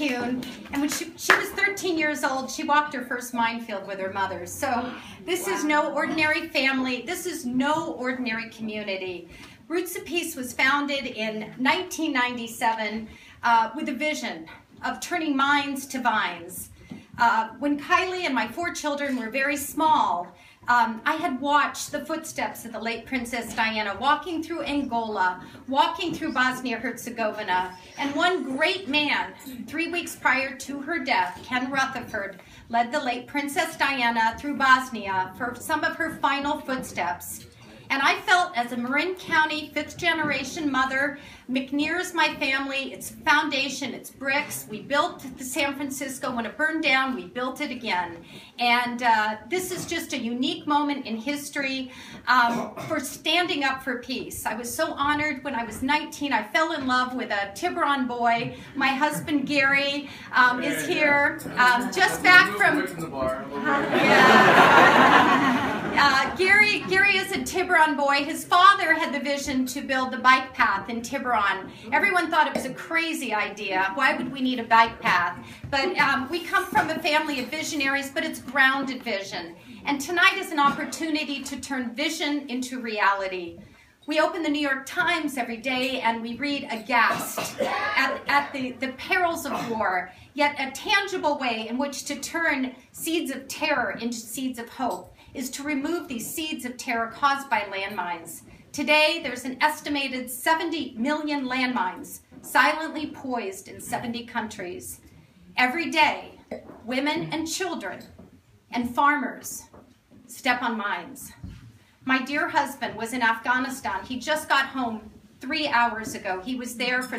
Kuhn, and when she was 13 years old, she walked her first minefield with her mother. So this is no ordinary family. This is no ordinary community. Roots of Peace was founded in 1997 with a vision of turning mines to vines. When Kylie and my 4 children were very small, I had watched the footsteps of the late Princess Diana walking through Angola, walking through Bosnia-Herzegovina, and one great man, 3 weeks prior to her death, Ken Rutherford, led the late Princess Diana through Bosnia for some of her final footsteps. And I felt, as a Marin County 5th generation mother, McNear is my family, it's foundation, it's bricks. We built the San Francisco. When it burned down, we built it again. And this is just a unique moment in history for standing up for peace. I was so honored when I was 19. I fell in love with a Tiburon boy. My husband, Gary, is here. Just back from... Gary is a Tiburon boy. His father had the vision to build the bike path in Tiburon. Everyone thought it was a crazy idea. Why would we need a bike path? But we come from a family of visionaries, but it's grounded vision. And tonight is an opportunity to turn vision into reality. We open the New York Times every day and we read aghast at the perils of war, yet a tangible way in which to turn seeds of terror into seeds of hope is to remove these seeds of terror caused by landmines. Today, there's an estimated 70 million landmines silently poised in 70 countries. Every day, women and children and farmers step on mines. My dear husband was in Afghanistan. He just got home 3 hours ago. He was there for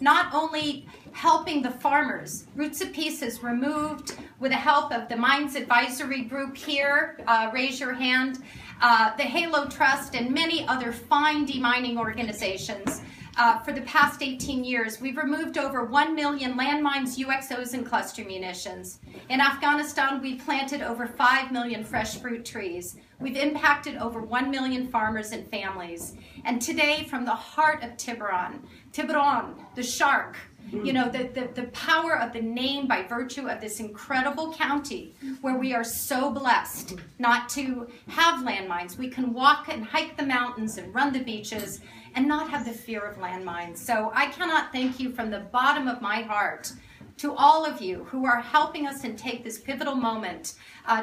not only helping the farmers. Roots of Peace is removed with the help of the Mines Advisory Group here, raise your hand, the Halo Trust, and many other fine demining organizations. For the past 18 years, we've removed over 1 million landmines, UXOs, and cluster munitions. In Afghanistan, we planted over 5 million fresh fruit trees. We've impacted over 1 million farmers and families. And today, from the heart of Tiburon, the shark, you know, the power of the name by virtue of this incredible county where we are so blessed not to have landmines. We can walk and hike the mountains and run the beaches and not have the fear of landmines. So I cannot thank you from the bottom of my heart to all of you who are helping us and take this pivotal moment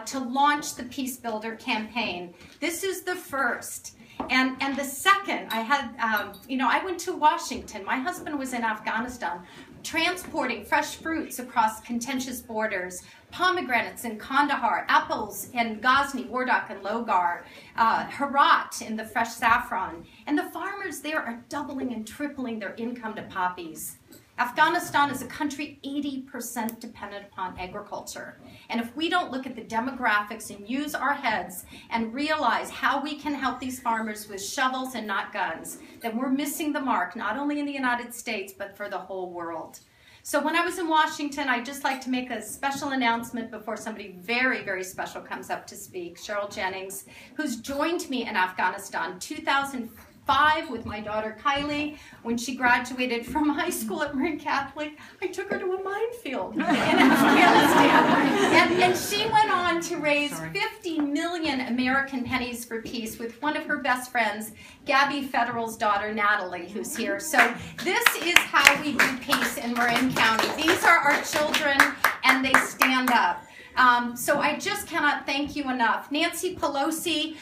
to launch the Peace Builder campaign. This is the first. And the second, I had, I went to Washington. My husband was in Afghanistan, transporting fresh fruits across contentious borders, pomegranates in Kandahar, apples in Ghazni, Wardak, and Logar, Herat in the fresh saffron. And the farmers there are doubling and tripling their income to poppies. Afghanistan is a country 80% dependent upon agriculture. And if we don't look at the demographics and use our heads and realize how we can help these farmers with shovels and not guns, then we're missing the mark, not only in the United States, but for the whole world. So when I was in Washington, I'd just like to make a special announcement before somebody very, very special comes up to speak, Cheryl Jennings, who's joined me in Afghanistan 2005 with my daughter Kylie. When she graduated from high school at Marin Catholic, I took her to a minefield in Afghanistan. And she went on to raise 50 million American pennies for peace with one of her best friends, Gabby Federal's daughter, Natalie, who's here. So this is how we do peace in Marin County. These are our children, and they stand up. So I just cannot thank you enough. Nancy Pelosi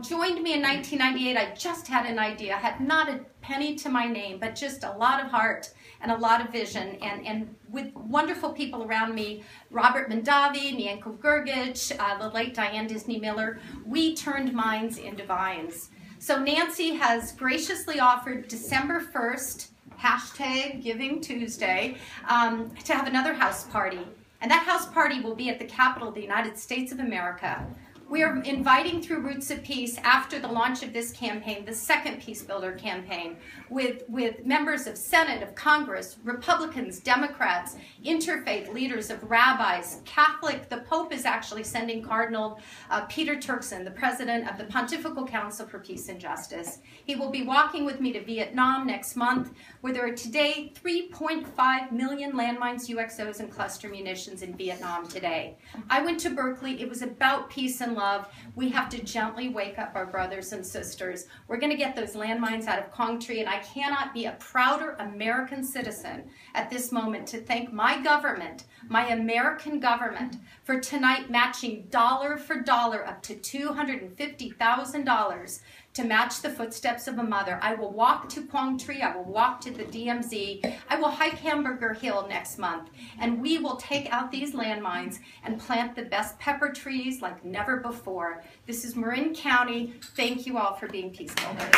joined me in 1998. I just had an idea. I had not a penny to my name, but just a lot of heart and a lot of vision. And with wonderful people around me, Robert Mondavi, Mienko Grgic, the late Diane Disney Miller, we turned mines into vines. So Nancy has graciously offered December 1st, hashtag Giving Tuesday, to have another house party. And that house party will be at the Capitol of the United States of America, We are inviting through Roots of Peace, after the launch of this campaign, the second Peace Builder campaign, with members of Senate, of Congress, Republicans, Democrats, interfaith leaders, of rabbis, Catholic. The Pope is actually sending Cardinal Peter Turkson, the president of the Pontifical Council for Peace and Justice. He will be walking with me to Vietnam next month, where there are today 3.5 million landmines, UXOs, and cluster munitions in Vietnam today. I went to Berkeley. It was about peace and love. We have to gently wake up our brothers and sisters. We're going to get those landmines out of Quang Tri, and I cannot be a prouder American citizen at this moment to thank my government, my American government, for tonight matching dollar for dollar up to $250,000 to match the footsteps of a mother. I will walk to Quang Tri. I will walk to the DMZ. I will hike Hamburger Hill next month, and we will take out these landmines and plant the best pepper trees like never before. This is Marin County. Thank you all for being peace builders.